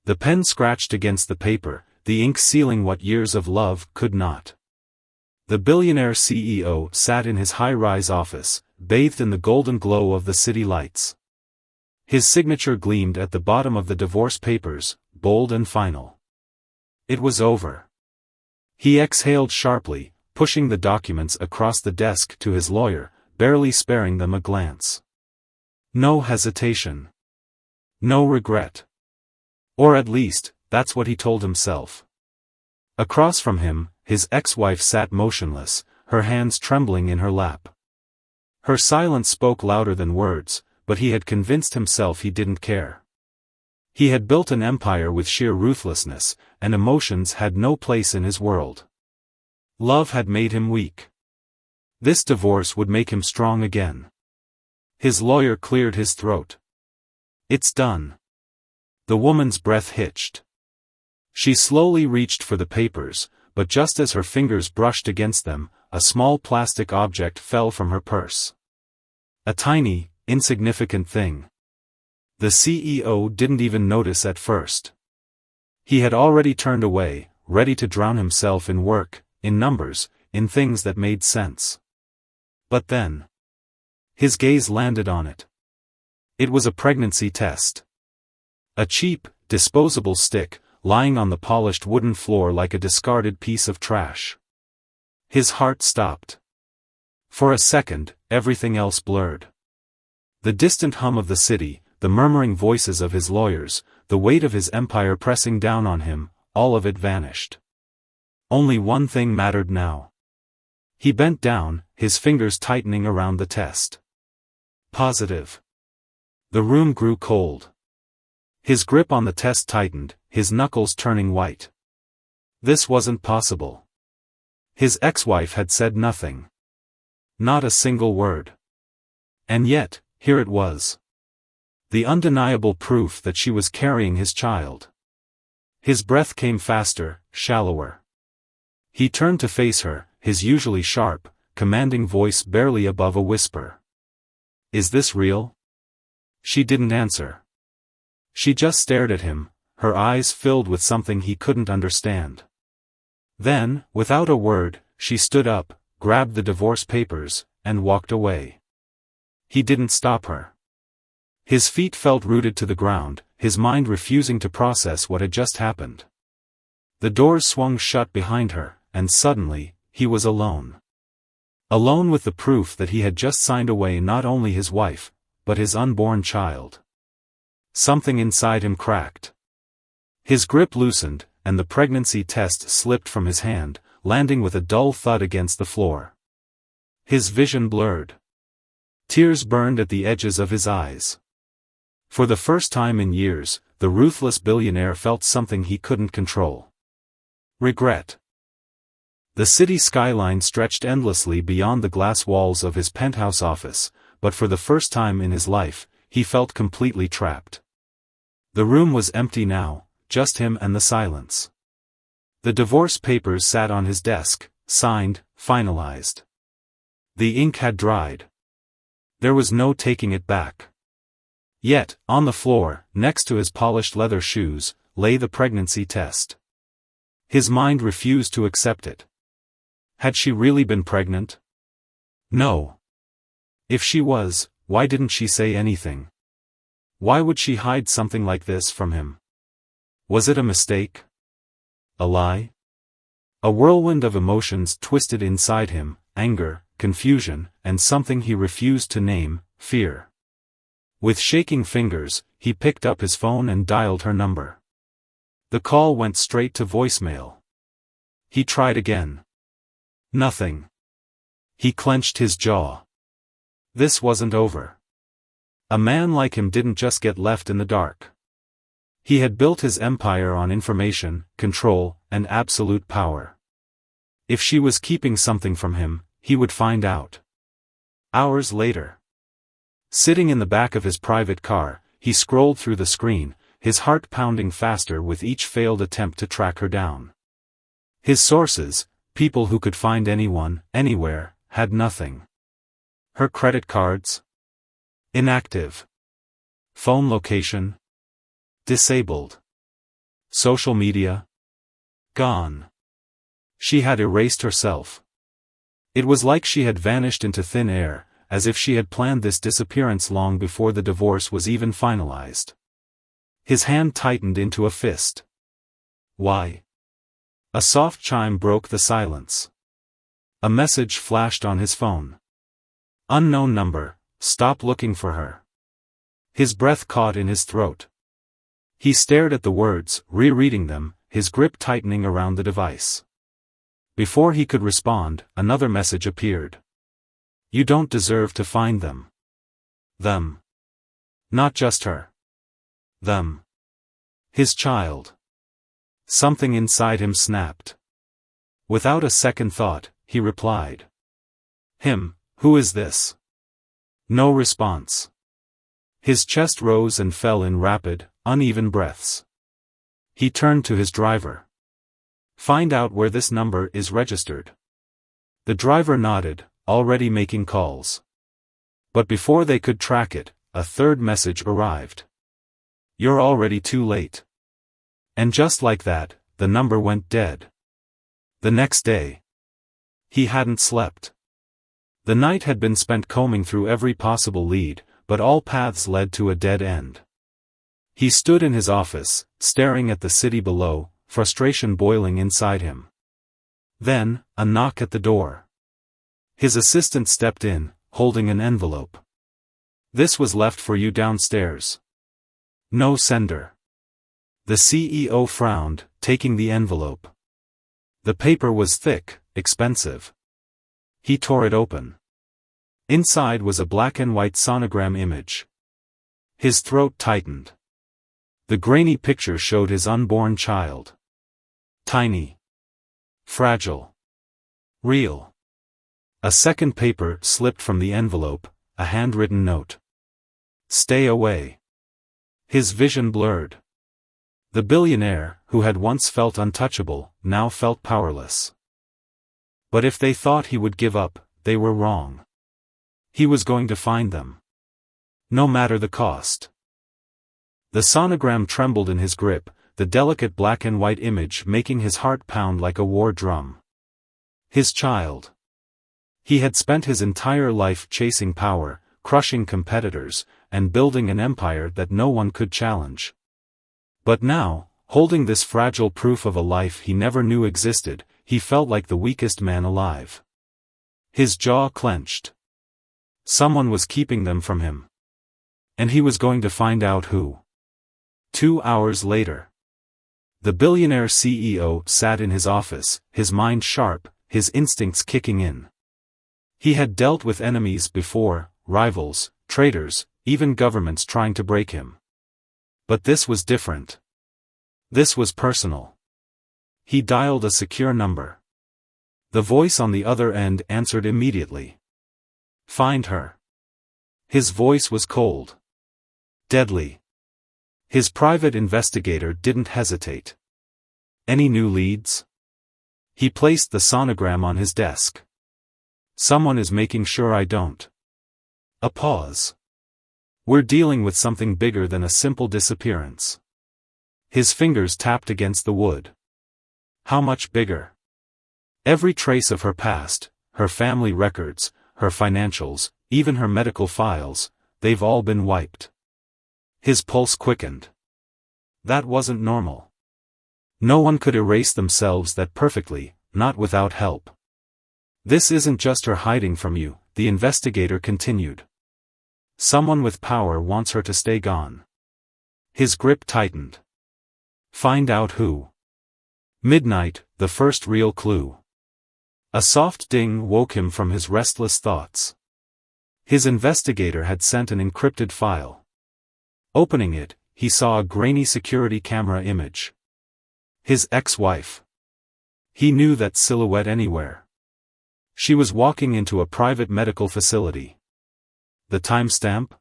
The pen scratched against the paper, the ink sealing what years of love could not. The billionaire CEO sat in his high-rise office, bathed in the golden glow of the city lights. His signature gleamed at the bottom of the divorce papers, bold and final. It was over. He exhaled sharply, pushing the documents across the desk to his lawyer, barely sparing them a glance. No hesitation. No regret. Or at least, that's what he told himself. Across from him, his ex-wife sat motionless, her hands trembling in her lap. Her silence spoke louder than words, but he had convinced himself he didn't care. He had built an empire with sheer ruthlessness, and emotions had no place in his world. Love had made him weak. This divorce would make him strong again. His lawyer cleared his throat. It's done. The woman's breath hitched. She slowly reached for the papers, but just as her fingers brushed against them, a small plastic object fell from her purse. A tiny, insignificant thing. The CEO didn't even notice at first. He had already turned away, ready to drown himself in work, in numbers, in things that made sense. But then, his gaze landed on it. It was a pregnancy test. A cheap, disposable stick, lying on the polished wooden floor like a discarded piece of trash. His heart stopped. For a second, everything else blurred. The distant hum of the city, the murmuring voices of his lawyers, the weight of his empire pressing down on him, all of it vanished. Only one thing mattered now. He bent down, his fingers tightening around the test. Positive. The room grew cold. His grip on the test tightened, his knuckles turning white. This wasn't possible. His ex-wife had said nothing. Not a single word. And yet, here it was. The undeniable proof that she was carrying his child. His breath came faster, shallower. He turned to face her, his usually sharp, commanding voice barely above a whisper. Is this real? She didn't answer. She just stared at him, her eyes filled with something he couldn't understand. Then, without a word, she stood up, grabbed the divorce papers, and walked away. He didn't stop her. His feet felt rooted to the ground, his mind refusing to process what had just happened. The doors swung shut behind her, and suddenly, he was alone. Alone with the proof that he had just signed away not only his wife, but his unborn child. Something inside him cracked. His grip loosened, and the pregnancy test slipped from his hand, landing with a dull thud against the floor. His vision blurred. Tears burned at the edges of his eyes. For the first time in years, the ruthless billionaire felt something he couldn't control. Regret. The city skyline stretched endlessly beyond the glass walls of his penthouse office, but for the first time in his life, he felt completely trapped. The room was empty now, just him and the silence. The divorce papers sat on his desk, signed, finalized. The ink had dried. There was no taking it back. Yet, on the floor, next to his polished leather shoes, lay the pregnancy test. His mind refused to accept it. Had she really been pregnant? No. If she was, why didn't she say anything? Why would she hide something like this from him? Was it a mistake? A lie? A whirlwind of emotions twisted inside him, anger, confusion, and something he refused to name, fear. With shaking fingers, he picked up his phone and dialed her number. The call went straight to voicemail. He tried again. Nothing. He clenched his jaw. This wasn't over. A man like him didn't just get left in the dark. He had built his empire on information, control, and absolute power. If she was keeping something from him, he would find out. Hours later. Sitting in the back of his private car, he scrolled through the screen, his heart pounding faster with each failed attempt to track her down. His sources, people who could find anyone, anywhere, had nothing. Her credit cards? Inactive. Phone location? Disabled. Social media? Gone. She had erased herself. It was like she had vanished into thin air, as if she had planned this disappearance long before the divorce was even finalized. His hand tightened into a fist. Why? A soft chime broke the silence. A message flashed on his phone. Unknown number, stop looking for her. His breath caught in his throat. He stared at the words, rereading them, his grip tightening around the device. Before he could respond, another message appeared. You don't deserve to find them. Them. Not just her. Them. His child. Something inside him snapped. Without a second thought, he replied. Him, who is this? No response. His chest rose and fell in rapid, uneven breaths. He turned to his driver. Find out where this number is registered. The driver nodded, already making calls. But before they could track it, a third message arrived. You're already too late. And just like that, the number went dead. The next day. He hadn't slept. The night had been spent combing through every possible lead, but all paths led to a dead end. He stood in his office, staring at the city below, frustration boiling inside him. Then, a knock at the door. His assistant stepped in, holding an envelope. This was left for you downstairs. No sender. The CEO frowned, taking the envelope. The paper was thick, expensive. He tore it open. Inside was a black and white sonogram image. His throat tightened. The grainy picture showed his unborn child. Tiny. Fragile. Real. A second paper slipped from the envelope, a handwritten note. Stay away. His vision blurred. The billionaire, who had once felt untouchable, now felt powerless. But if they thought he would give up, they were wrong. He was going to find them. No matter the cost. The sonogram trembled in his grip, the delicate black and white image making his heart pound like a war drum. His child. He had spent his entire life chasing power, crushing competitors, and building an empire that no one could challenge. But now, holding this fragile proof of a life he never knew existed, he felt like the weakest man alive. His jaw clenched. Someone was keeping them from him. And he was going to find out who. 2 hours later. The billionaire CEO sat in his office, his mind sharp, his instincts kicking in. He had dealt with enemies before, rivals, traitors, even governments trying to break him. But this was different. This was personal. He dialed a secure number. The voice on the other end answered immediately. Find her. His voice was cold. Deadly. His private investigator didn't hesitate. Any new leads? He placed the sonogram on his desk. Someone is making sure I don't. A pause. We're dealing with something bigger than a simple disappearance. His fingers tapped against the wood. How much bigger? Every trace of her past, her family records, her financials, even her medical files, they've all been wiped. His pulse quickened. That wasn't normal. No one could erase themselves that perfectly, not without help. This isn't just her hiding from you, the investigator continued. Someone with power wants her to stay gone. His grip tightened. Find out who. Midnight, the first real clue. A soft ding woke him from his restless thoughts. His investigator had sent an encrypted file. Opening it, he saw a grainy security camera image. His ex-wife. He knew that silhouette anywhere. She was walking into a private medical facility. The timestamp?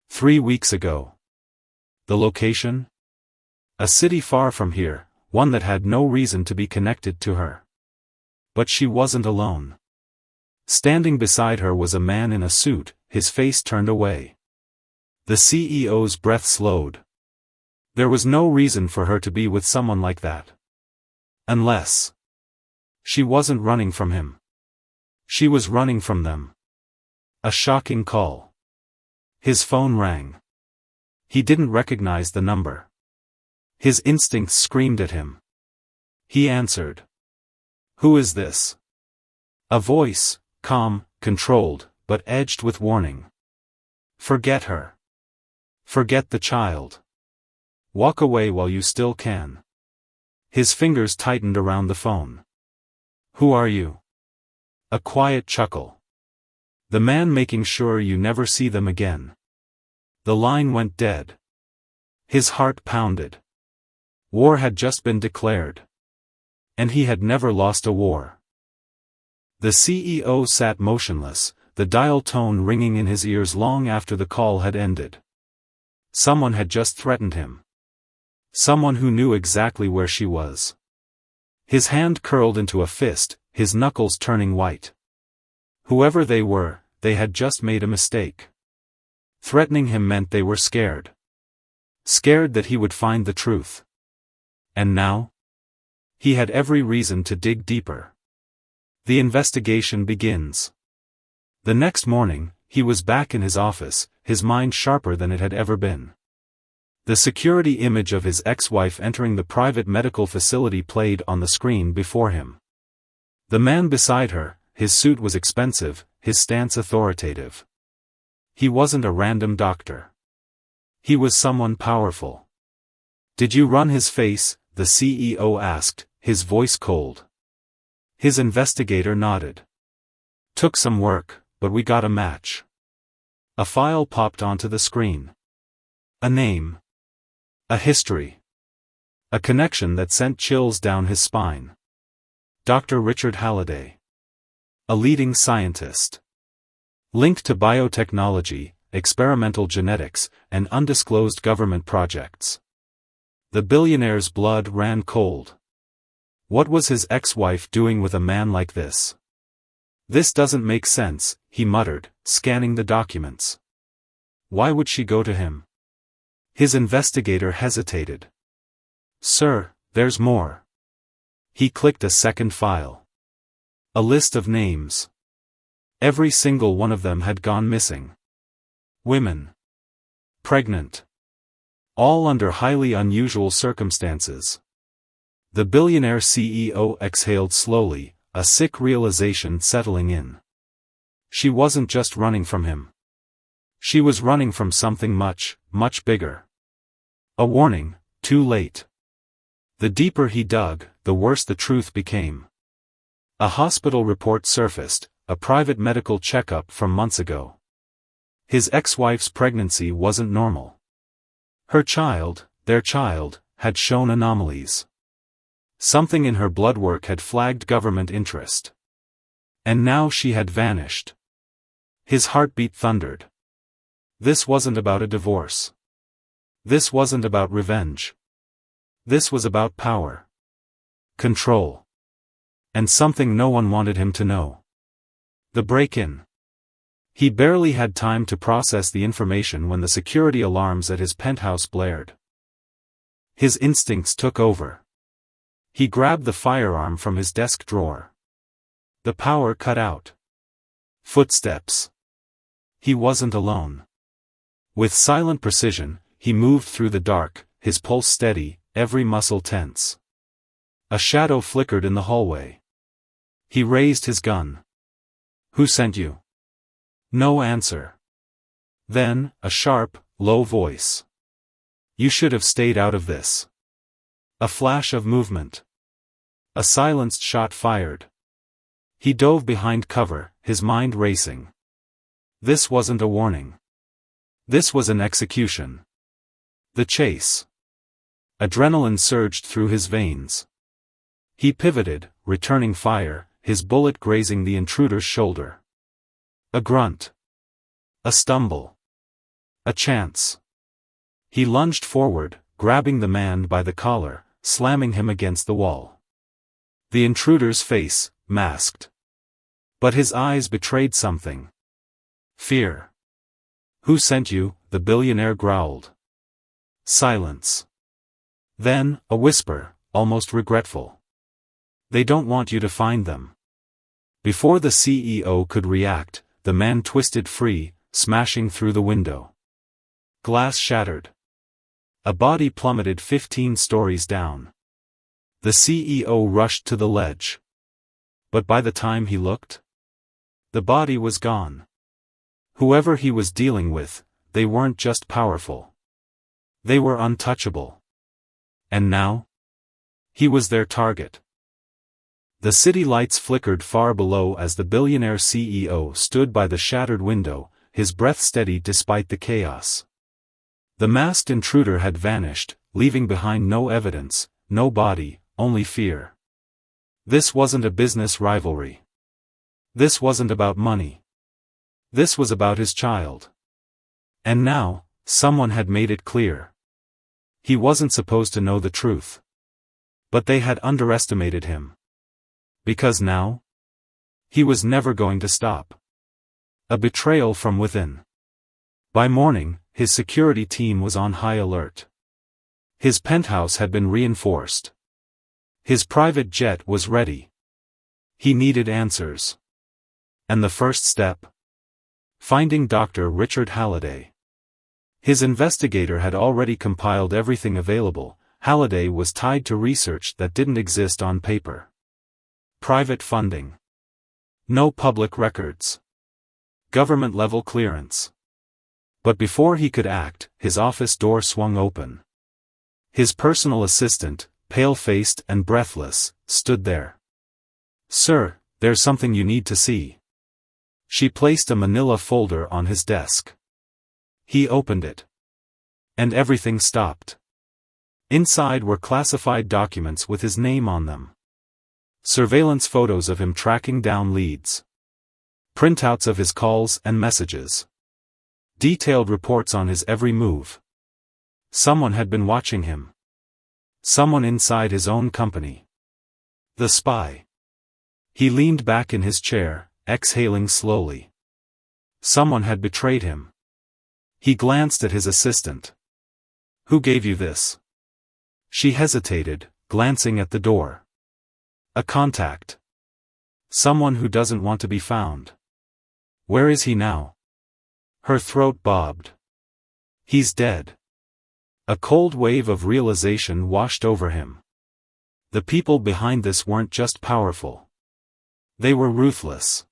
3 weeks ago. The location? A city far from here, one that had no reason to be connected to her. But she wasn't alone. Standing beside her was a man in a suit, his face turned away. The CEO's breath slowed. There was no reason for her to be with someone like that. Unless she wasn't running from him. She was running from them. A shocking call. His phone rang. He didn't recognize the number. His instincts screamed at him. He answered. Who is this? A voice, calm, controlled, but edged with warning. Forget her. Forget the child. Walk away while you still can. His fingers tightened around the phone. Who are you? A quiet chuckle. The man making sure you never see them again. The line went dead. His heart pounded. War had just been declared. And he had never lost a war. The CEO sat motionless, the dial tone ringing in his ears long after the call had ended. Someone had just threatened him. Someone who knew exactly where she was. His hand curled into a fist, his knuckles turning white. Whoever they were, they had just made a mistake. Threatening him meant they were scared. Scared that he would find the truth. And now? He had every reason to dig deeper. The investigation begins. The next morning, he was back in his office, his mind sharper than it had ever been. The security image of his ex-wife entering the private medical facility played on the screen before him. The man beside her, his suit was expensive, his stance authoritative. He wasn't a random doctor. He was someone powerful. Did you run his face? The CEO asked, his voice cold. His investigator nodded. Took some work, but we got a match. A file popped onto the screen. A name. A history. A connection that sent chills down his spine. Dr. Richard Halliday. A leading scientist. Linked to biotechnology, experimental genetics, and undisclosed government projects. The billionaire's blood ran cold. What was his ex-wife doing with a man like this? This doesn't make sense, he muttered, scanning the documents. Why would she go to him? His investigator hesitated. Sir, there's more. He clicked a second file. A list of names. Every single one of them had gone missing. Women. Pregnant. All under highly unusual circumstances. The billionaire CEO exhaled slowly, a sick realization settling in. She wasn't just running from him. She was running from something much, much bigger. A warning, too late. The deeper he dug, the worse the truth became. A hospital report surfaced, a private medical checkup from months ago. His ex-wife's pregnancy wasn't normal. Her child, their child, had shown anomalies. Something in her blood work had flagged government interest. And now she had vanished. His heartbeat thundered. This wasn't about a divorce. This wasn't about revenge. This was about power. Control. And something no one wanted him to know. The break-in. He barely had time to process the information when the security alarms at his penthouse blared. His instincts took over. He grabbed the firearm from his desk drawer. The power cut out. Footsteps. He wasn't alone. With silent precision, he moved through the dark, his pulse steady, every muscle tense. A shadow flickered in the hallway. He raised his gun. Who sent you? No answer. Then, a sharp, low voice. You should have stayed out of this. A flash of movement. A silenced shot fired. He dove behind cover, his mind racing. This wasn't a warning. This was an execution. The chase. Adrenaline surged through his veins. He pivoted, returning fire, his bullet grazing the intruder's shoulder. A grunt. A stumble. A chance. He lunged forward, grabbing the man by the collar, slamming him against the wall. The intruder's face, masked. But his eyes betrayed something. Fear. Who sent you? The billionaire growled. Silence. Then, a whisper, almost regretful. They don't want you to find them. Before the CEO could react, the man twisted free, smashing through the window. Glass shattered. A body plummeted 15 stories down. The CEO rushed to the ledge. But by the time he looked, the body was gone. Whoever he was dealing with, they weren't just powerful. They were untouchable. And now? He was their target. The city lights flickered far below as the billionaire CEO stood by the shattered window, his breath steady despite the chaos. The masked intruder had vanished, leaving behind no evidence, no body, only fear. This wasn't a business rivalry. This wasn't about money. This was about his child. And now, someone had made it clear. He wasn't supposed to know the truth. But they had underestimated him. Because now? He was never going to stop. A betrayal from within. By morning, his security team was on high alert. His penthouse had been reinforced. His private jet was ready. He needed answers. And the first step? Finding Dr. Richard Halliday. His investigator had already compiled everything available. Halliday was tied to research that didn't exist on paper. Private funding. No public records. Government-level clearance. But before he could act, his office door swung open. His personal assistant, pale-faced and breathless, stood there. "Sir, there's something you need to see." She placed a manila folder on his desk. He opened it. And everything stopped. Inside were classified documents with his name on them. Surveillance photos of him tracking down leads. Printouts of his calls and messages. Detailed reports on his every move. Someone had been watching him. Someone inside his own company. The spy. He leaned back in his chair, exhaling slowly. Someone had betrayed him. He glanced at his assistant. "Who gave you this?" She hesitated, glancing at the door. "A contact. Someone who doesn't want to be found." "Where is he now?" Her throat bobbed. "He's dead." A cold wave of realization washed over him. The people behind this weren't just powerful. They were ruthless.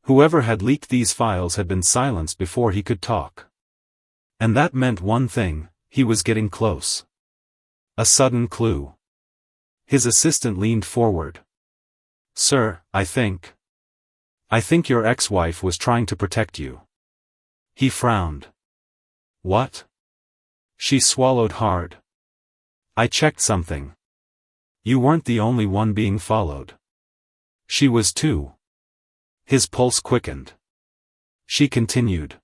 Whoever had leaked these files had been silenced before he could talk. And that meant one thing: he was getting close. A sudden clue. His assistant leaned forward. "Sir, I think your ex-wife was trying to protect you." He frowned. "What?" She swallowed hard. "I checked something. You weren't the only one being followed. She was too." His pulse quickened. She continued.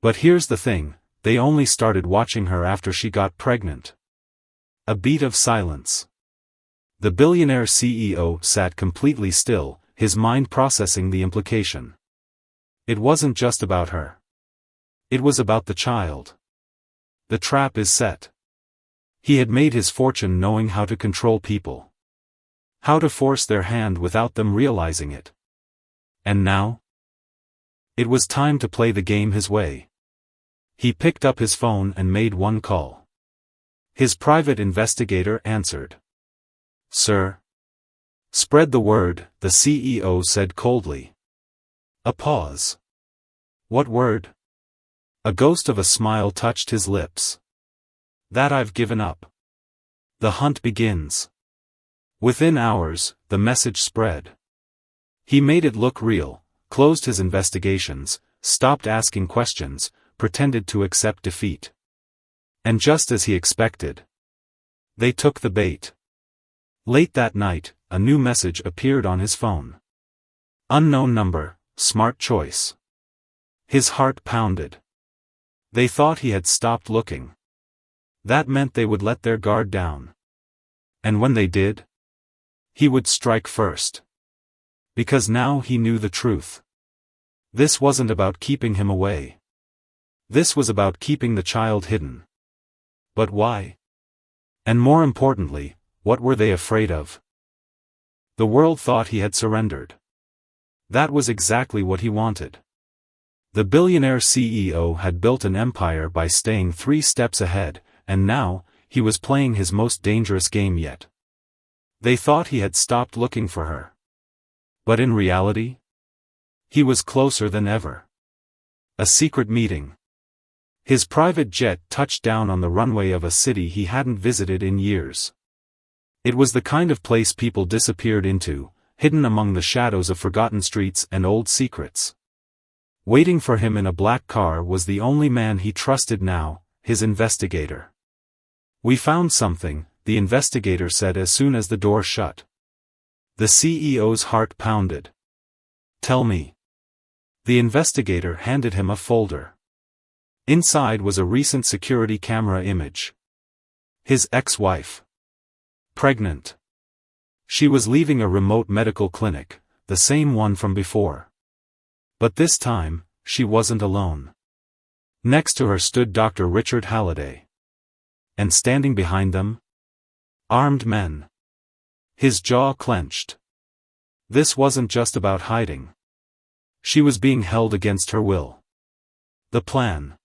"But here's the thing, they only started watching her after she got pregnant." A beat of silence. The billionaire CEO sat completely still, his mind processing the implication. It wasn't just about her. It was about the child. The trap is set. He had made his fortune knowing how to control people. How to force their hand without them realizing it. And now? It was time to play the game his way. He picked up his phone and made one call. His private investigator answered. "Sir?" "Spread the word," the CEO said coldly. A pause. "What word?" A ghost of a smile touched his lips. "That I've given up. The hunt begins." Within hours, the message spread. He made it look real, closed his investigations, stopped asking questions, pretended to accept defeat. And just as he expected, they took the bait. Late that night, a new message appeared on his phone. "Unknown number, smart choice." His heart pounded. They thought he had stopped looking. That meant they would let their guard down. And when they did, he would strike first. Because now he knew the truth. This wasn't about keeping him away. This was about keeping the child hidden. But why? And more importantly, what were they afraid of? The world thought he had surrendered. That was exactly what he wanted. The billionaire CEO had built an empire by staying 3 steps ahead, and now, he was playing his most dangerous game yet. They thought he had stopped looking for her. But in reality, he was closer than ever. A secret meeting. His private jet touched down on the runway of a city he hadn't visited in years. It was the kind of place people disappeared into, hidden among the shadows of forgotten streets and old secrets. Waiting for him in a black car was the only man he trusted now, his investigator. "We found something," the investigator said as soon as the door shut. The CEO's heart pounded. "Tell me." The investigator handed him a folder. Inside was a recent security camera image. His ex-wife. Pregnant. She was leaving a remote medical clinic, the same one from before. But this time, she wasn't alone. Next to her stood Dr. Richard Halliday. And standing behind them? Armed men. His jaw clenched. This wasn't just about hiding. She was being held against her will. The plan.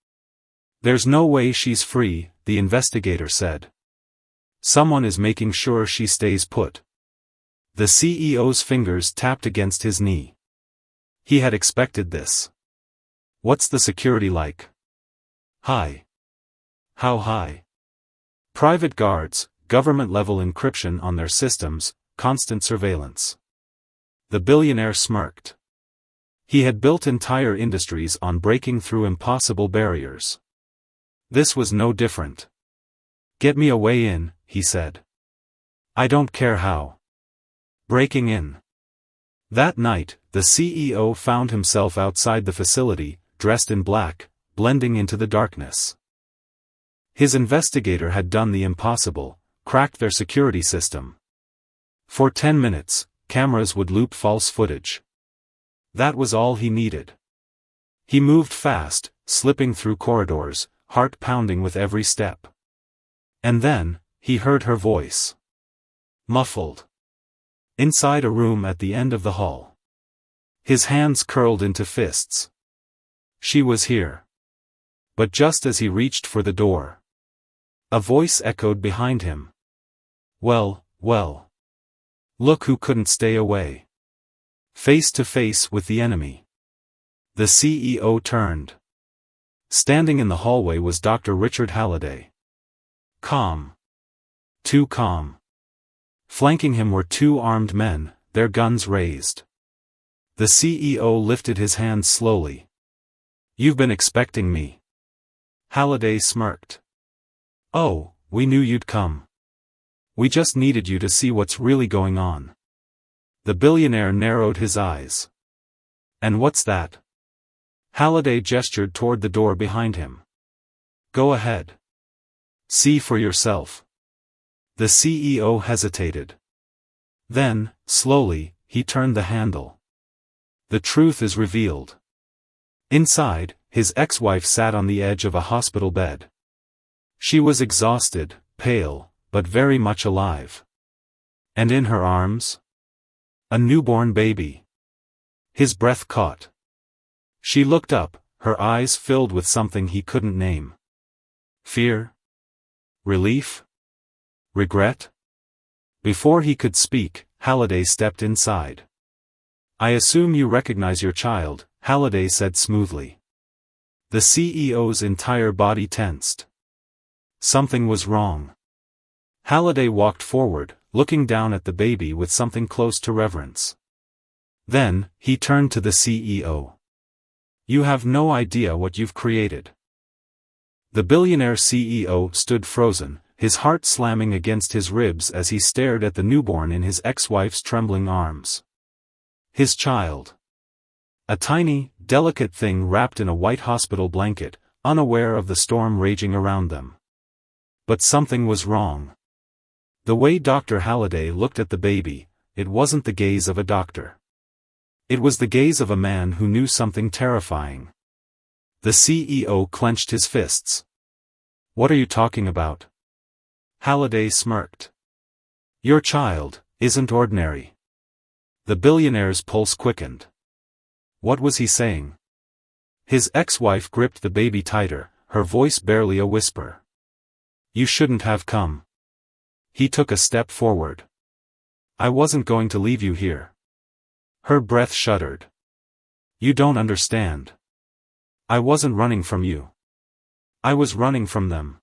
"There's no way she's free," the investigator said. "Someone is making sure she stays put." The CEO's fingers tapped against his knee. He had expected this. "What's the security like?" "High." "How high?" "Private guards, government-level encryption on their systems, constant surveillance." The billionaire smirked. He had built entire industries on breaking through impossible barriers. This was no different. "Get me a way in," he said. "I don't care how." Breaking in. That night, the CEO found himself outside the facility, dressed in black, blending into the darkness. His investigator had done the impossible, cracked their security system. For 10 minutes, cameras would loop false footage. That was all he needed. He moved fast, slipping through corridors, heart pounding with every step. And then, he heard her voice. Muffled. Inside a room at the end of the hall. His hands curled into fists. She was here. But just as he reached for the door, a voice echoed behind him. "Well, well. Look who couldn't stay away." Face to face with the enemy. The CEO turned. Standing in the hallway was Dr. Richard Halliday. Calm. Too calm. Flanking him were 2 armed men, their guns raised. The CEO lifted his hands slowly. "You've been expecting me." Halliday smirked. "Oh, we knew you'd come. We just needed you to see what's really going on." The billionaire narrowed his eyes. "And what's that?" Halliday gestured toward the door behind him. "Go ahead. See for yourself." The CEO hesitated. Then, slowly, he turned the handle. The truth is revealed. Inside, his ex-wife sat on the edge of a hospital bed. She was exhausted, pale, but very much alive. And in her arms? A newborn baby. His breath caught. She looked up, her eyes filled with something he couldn't name. Fear? Relief? Regret? Before he could speak, Halliday stepped inside. "I assume you recognize your child," Halliday said smoothly. The CEO's entire body tensed. Something was wrong. Halliday walked forward, looking down at the baby with something close to reverence. Then, he turned to the CEO. "You have no idea what you've created." The billionaire CEO stood frozen, his heart slamming against his ribs as he stared at the newborn in his ex-wife's trembling arms. His child. A tiny, delicate thing wrapped in a white hospital blanket, unaware of the storm raging around them. But something was wrong. The way Dr. Halliday looked at the baby, it wasn't the gaze of a doctor. It was the gaze of a man who knew something terrifying. The CEO clenched his fists. "What are you talking about?" Halliday smirked. Your child isn't ordinary. The billionaire's pulse quickened. What was he saying? His ex-wife gripped the baby tighter, her voice barely a whisper. You shouldn't have come. He took a step forward. I wasn't going to leave you here. Her breath shuddered. You don't understand. I wasn't running from you. I was running from them.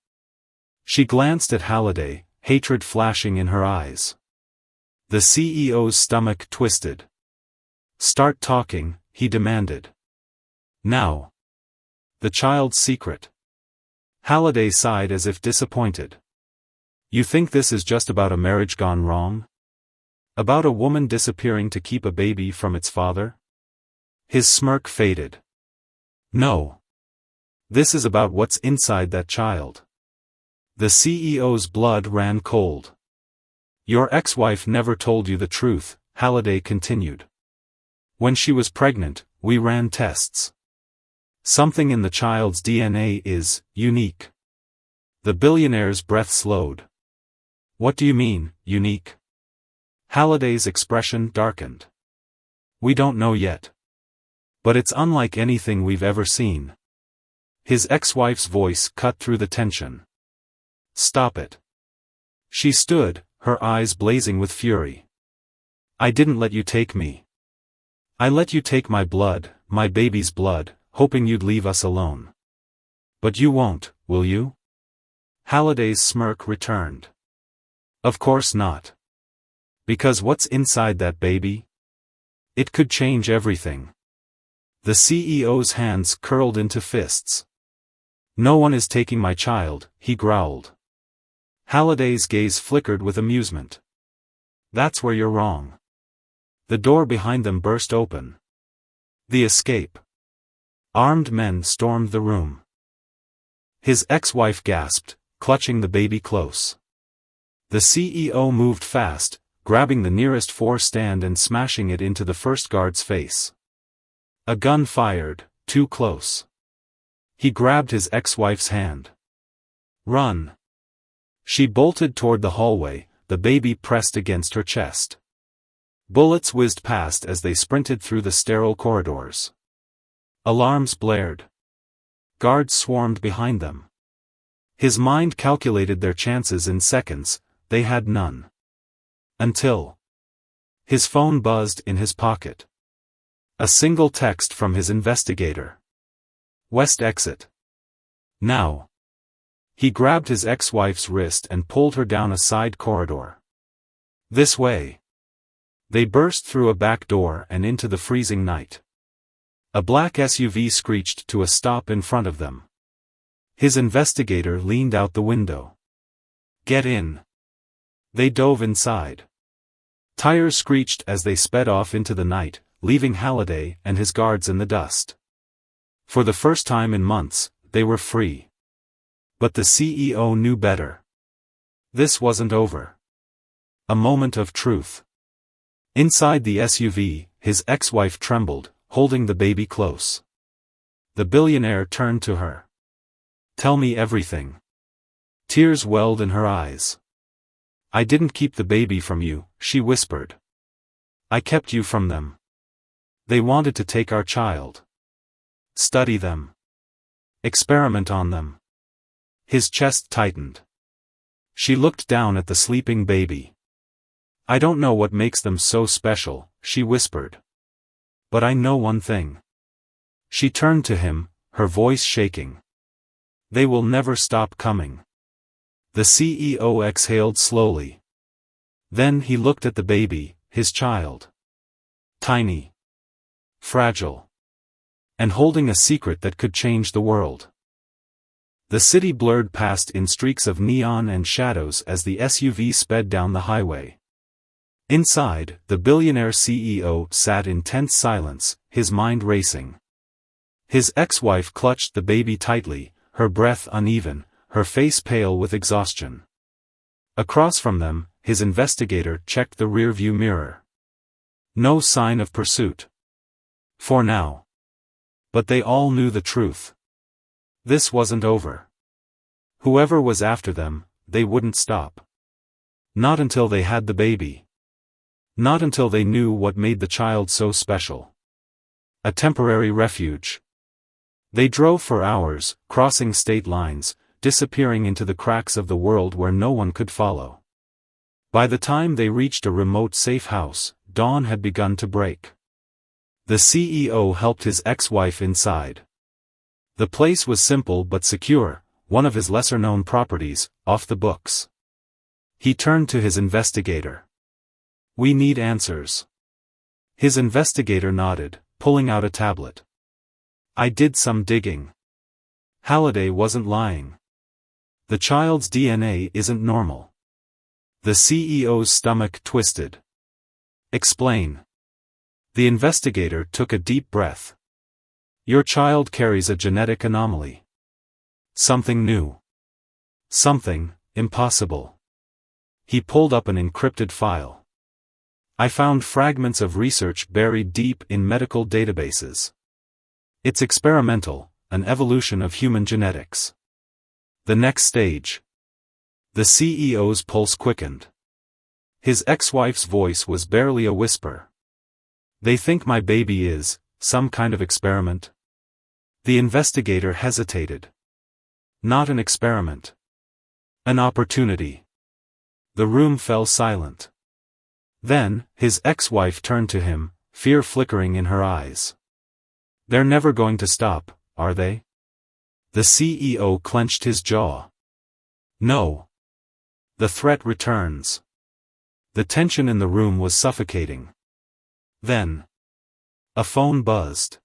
She glanced at Halliday, hatred flashing in her eyes. The CEO's stomach twisted. Start talking, he demanded. Now. The child's secret. Halliday sighed as if disappointed. You think this is just about a marriage gone wrong? About a woman disappearing to keep a baby from its father? His smirk faded. No. This is about what's inside that child. The CEO's blood ran cold. Your ex-wife never told you the truth, Halliday continued. When she was pregnant, we ran tests. Something in the child's DNA is unique. The billionaire's breath slowed. What do you mean, unique? Halliday's expression darkened. We don't know yet. But it's unlike anything we've ever seen. His ex-wife's voice cut through the tension. Stop it. She stood, her eyes blazing with fury. I didn't let you take me. I let you take my blood, my baby's blood, hoping you'd leave us alone. But you won't, will you? Halliday's smirk returned. Of course not. Because what's inside that baby? It could change everything. The CEO's hands curled into fists. No one is taking my child, he growled. Halliday's gaze flickered with amusement. That's where you're wrong. The door behind them burst open. The escape. Armed men stormed the room. His ex-wife gasped, clutching the baby close. The CEO moved fast, grabbing the nearest stand and smashing it into the first guard's face. A gun fired, too close. He grabbed his ex-wife's hand. Run. She bolted toward the hallway, the baby pressed against her chest. Bullets whizzed past as they sprinted through the sterile corridors. Alarms blared. Guards swarmed behind them. His mind calculated their chances in seconds, they had none. Until his phone buzzed in his pocket. A single text from his investigator. West exit. Now. He grabbed his ex-wife's wrist and pulled her down a side corridor. This way. They burst through a back door and into the freezing night. A black SUV screeched to a stop in front of them. His investigator leaned out the window. Get in. They dove inside. Tires screeched as they sped off into the night, leaving Halliday and his guards in the dust. For the first time in months, they were free. But the CEO knew better. This wasn't over. A moment of truth. Inside the SUV, his ex-wife trembled, holding the baby close. The billionaire turned to her. Tell me everything. Tears welled in her eyes. I didn't keep the baby from you, she whispered. I kept you from them. They wanted to take our child. Study them. Experiment on them. His chest tightened. She looked down at the sleeping baby. I don't know what makes them so special, she whispered. But I know one thing. She turned to him, her voice shaking. They will never stop coming. The CEO exhaled slowly. Then he looked at the baby, his child. Tiny. Fragile. And holding a secret that could change the world. The city blurred past in streaks of neon and shadows as the SUV sped down the highway. Inside, the billionaire CEO sat in tense silence, his mind racing. His ex-wife clutched the baby tightly, her breath uneven, her face pale with exhaustion. Across from them, his investigator checked the rearview mirror. No sign of pursuit. For now. But they all knew the truth. This wasn't over. Whoever was after them, they wouldn't stop. Not until they had the baby. Not until they knew what made the child so special. A temporary refuge. They drove for hours, crossing state lines, disappearing into the cracks of the world where no one could follow. By the time they reached a remote safe house, dawn had begun to break. The CEO helped his ex-wife inside. The place was simple but secure, one of his lesser-known properties, off the books. He turned to his investigator. "We need answers." His investigator nodded, pulling out a tablet. "I did some digging. Halliday wasn't lying. The child's DNA isn't normal." The CEO's stomach twisted. "Explain." The investigator took a deep breath. "Your child carries a genetic anomaly. Something new. Something impossible." He pulled up an encrypted file. "I found fragments of research buried deep in medical databases. It's experimental, an evolution of human genetics. The next stage." The CEO's pulse quickened. His ex-wife's voice was barely a whisper. "They think my baby is some kind of experiment?" The investigator hesitated. "Not an experiment. An opportunity." The room fell silent. Then, his ex-wife turned to him, fear flickering in her eyes. "They're never going to stop, are they?" The CEO clenched his jaw. "No. The threat returns." The tension in the room was suffocating. Then, a phone buzzed.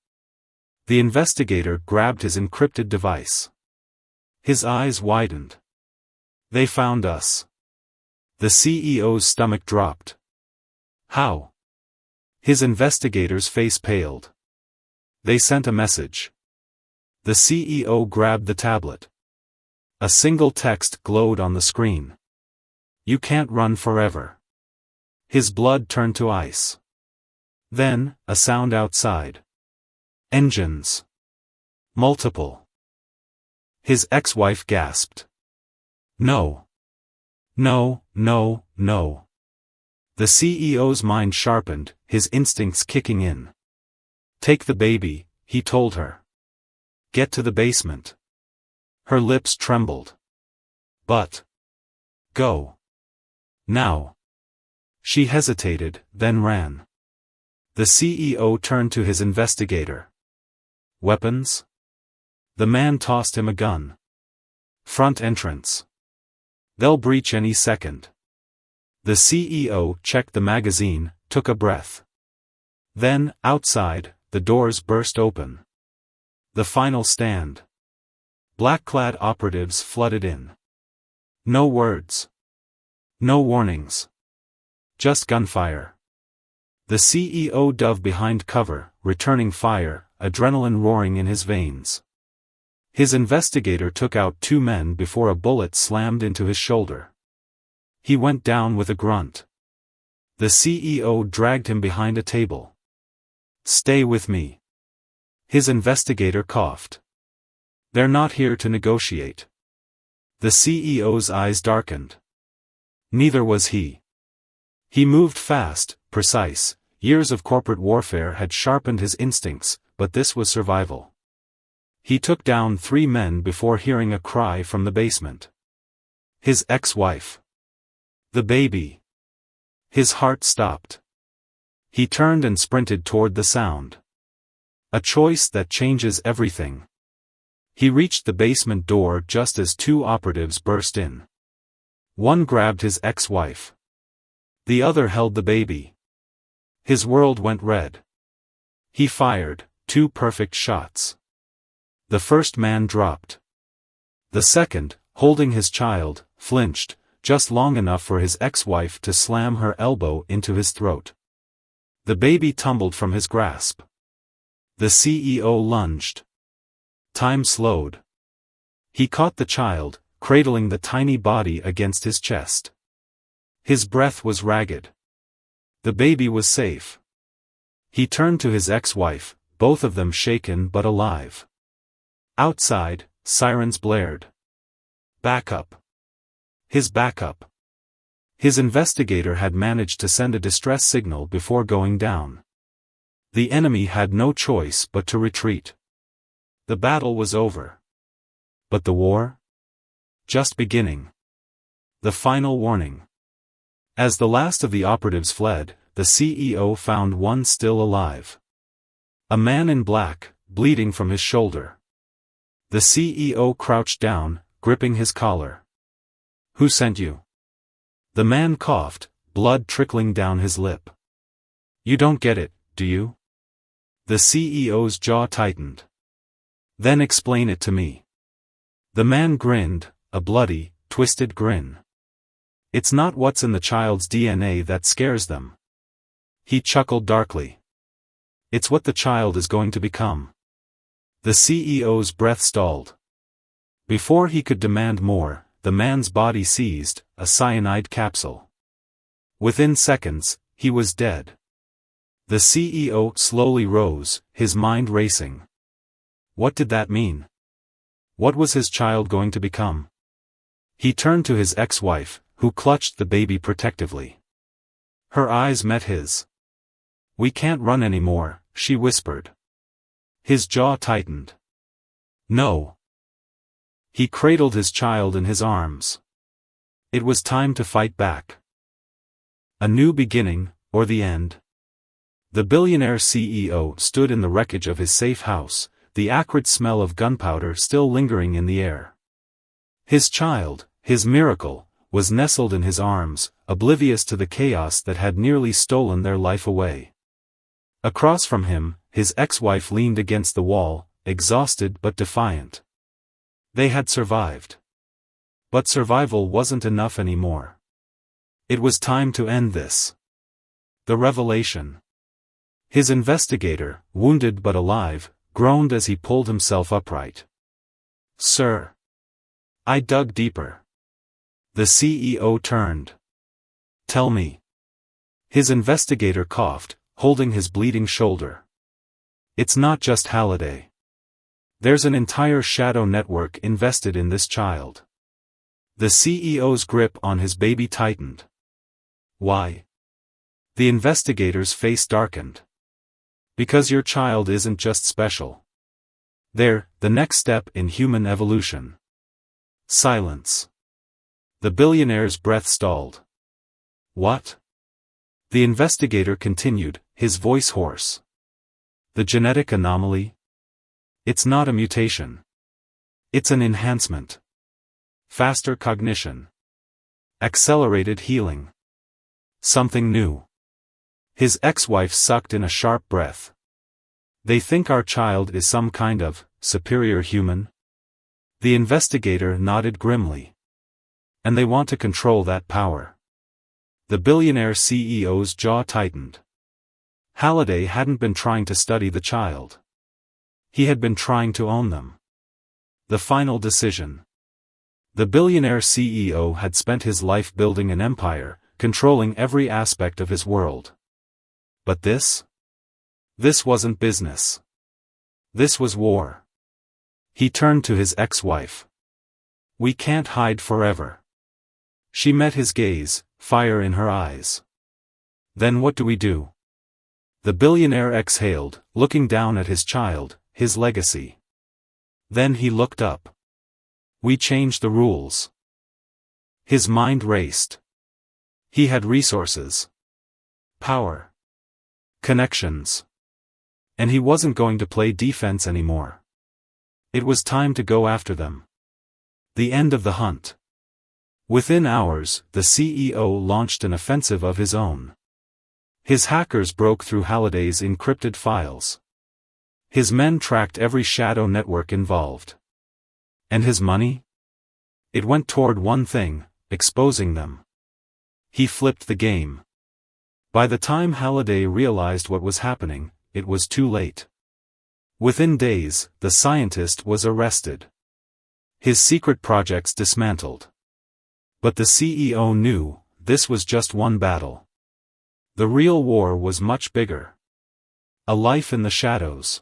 The investigator grabbed his encrypted device. His eyes widened. "They found us." The CEO's stomach dropped. "How?" His investigator's face paled. "They sent a message." The CEO grabbed the tablet. A single text glowed on the screen. "You can't run forever." His blood turned to ice. Then, a sound outside. Engines. Multiple. His ex-wife gasped. "No. No, no, no." The CEO's mind sharpened, his instincts kicking in. "Take the baby," he told her. "Get to the basement." Her lips trembled. "But. Go. Now." She hesitated, then ran. The CEO turned to his investigator. "Weapons?" The man tossed him a gun. "Front entrance. They'll breach any second." The CEO checked the magazine, took a breath. Then, outside, the doors burst open. The final stand. Black-clad operatives flooded in. No words. No warnings. Just gunfire. The CEO dove behind cover, returning fire, adrenaline roaring in his veins. His investigator took out 2 men before a bullet slammed into his shoulder. He went down with a grunt. The CEO dragged him behind a table. "Stay with me." His investigator coughed. "They're not here to negotiate." The CEO's eyes darkened. Neither was he. He moved fast, precise. Years of corporate warfare had sharpened his instincts, but this was survival. He took down 3 men before hearing a cry from the basement. His ex-wife. The baby. His heart stopped. He turned and sprinted toward the sound. A choice that changes everything. He reached the basement door just as 2 operatives burst in. One grabbed his ex-wife. The other held the baby. His world went red. He fired 2 perfect shots. The first man dropped. The second, holding his child, flinched, just long enough for his ex-wife to slam her elbow into his throat. The baby tumbled from his grasp. The CEO lunged. Time slowed. He caught the child, cradling the tiny body against his chest. His breath was ragged. The baby was safe. He turned to his ex-wife, both of them shaken but alive. Outside, sirens blared. "Back up." His backup. His investigator had managed to send a distress signal before going down. The enemy had no choice but to retreat. The battle was over. But the war? Just beginning. The final warning. As the last of the operatives fled, the CEO found one still alive. A man in black, bleeding from his shoulder. The CEO crouched down, gripping his collar. "Who sent you?" The man coughed, blood trickling down his lip. "You don't get it, do you?" The CEO's jaw tightened. "Then explain it to me." The man grinned, a bloody, twisted grin. "It's not what's in the child's DNA that scares them." He chuckled darkly. "It's what the child is going to become." The CEO's breath stalled. Before he could demand more, the man's body seized, a cyanide capsule. Within seconds, he was dead. The CEO slowly rose, his mind racing. What did that mean? What was his child going to become? He turned to his ex-wife, who clutched the baby protectively. Her eyes met his. "We can't run anymore," she whispered. His jaw tightened. "No." He cradled his child in his arms. It was time to fight back. A new beginning, or the end. The billionaire CEO stood in the wreckage of his safe house, the acrid smell of gunpowder still lingering in the air. His child, his miracle, was nestled in his arms, oblivious to the chaos that had nearly stolen their life away. Across from him, his ex-wife leaned against the wall, exhausted but defiant. They had survived. But survival wasn't enough anymore. It was time to end this. The revelation. His investigator, wounded but alive, groaned as he pulled himself upright. "Sir." "I dug deeper." The CEO turned. "Tell me." His investigator coughed, holding his bleeding shoulder. "It's not just Halliday. There's an entire shadow network invested in this child." The CEO's grip on his baby tightened. "Why?" The investigator's face darkened. "Because your child isn't just special. They're the next step in human evolution." Silence. The billionaire's breath stalled. "What?" The investigator continued, his voice hoarse. "The genetic anomaly? It's not a mutation. It's an enhancement. Faster cognition. Accelerated healing. Something new." His ex-wife sucked in a sharp breath. "They think our child is some kind of superior human?" The investigator nodded grimly. "And they want to control that power." The billionaire CEO's jaw tightened. Halliday hadn't been trying to study the child. He had been trying to own them. The final decision. The billionaire CEO had spent his life building an empire, controlling every aspect of his world. But this? This wasn't business. This was war. He turned to his ex-wife. "We can't hide forever." She met his gaze, fire in her eyes. "Then what do we do?" The billionaire exhaled, looking down at his child, his legacy. Then he looked up. "We change the rules." His mind raced. He had resources. Power. Connections. And he wasn't going to play defense anymore. It was time to go after them. The end of the hunt. Within hours, the CEO launched an offensive of his own. His hackers broke through Halliday's encrypted files. His men tracked every shadow network involved. And his money? It went toward one thing, exposing them. He flipped the game. By the time Halliday realized what was happening, it was too late. Within days, the scientist was arrested. His secret projects dismantled. But the CEO knew, this was just one battle. The real war was much bigger. A life in the shadows.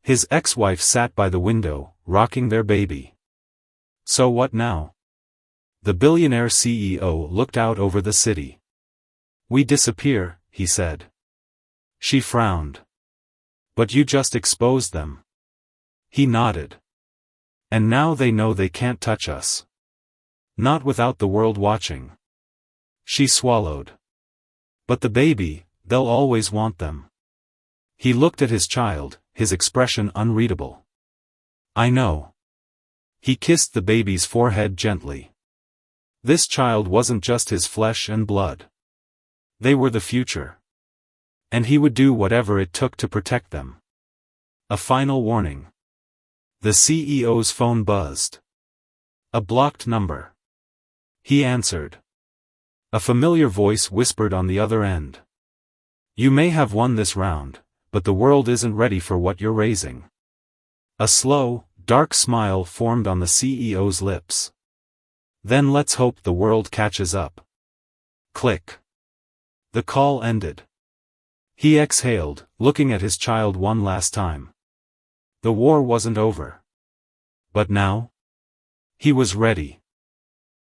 His ex-wife sat by the window, rocking their baby. So what now? The billionaire CEO looked out over the city. "We disappear," he said. She frowned. "But you just exposed them." He nodded. "And now they know they can't touch us. Not without the world watching." She swallowed. "But the baby, they'll always want them." He looked at his child, his expression unreadable. "I know." He kissed the baby's forehead gently. This child wasn't just his flesh and blood. They were the future. And he would do whatever it took to protect them. A final warning. The CEO's phone buzzed. A blocked number. He answered. A familiar voice whispered on the other end. "You may have won this round, but the world isn't ready for what you're raising." A slow, dark smile formed on the CEO's lips. "Then let's hope the world catches up." Click. The call ended. He exhaled, looking at his child one last time. The war wasn't over. But now? He was ready.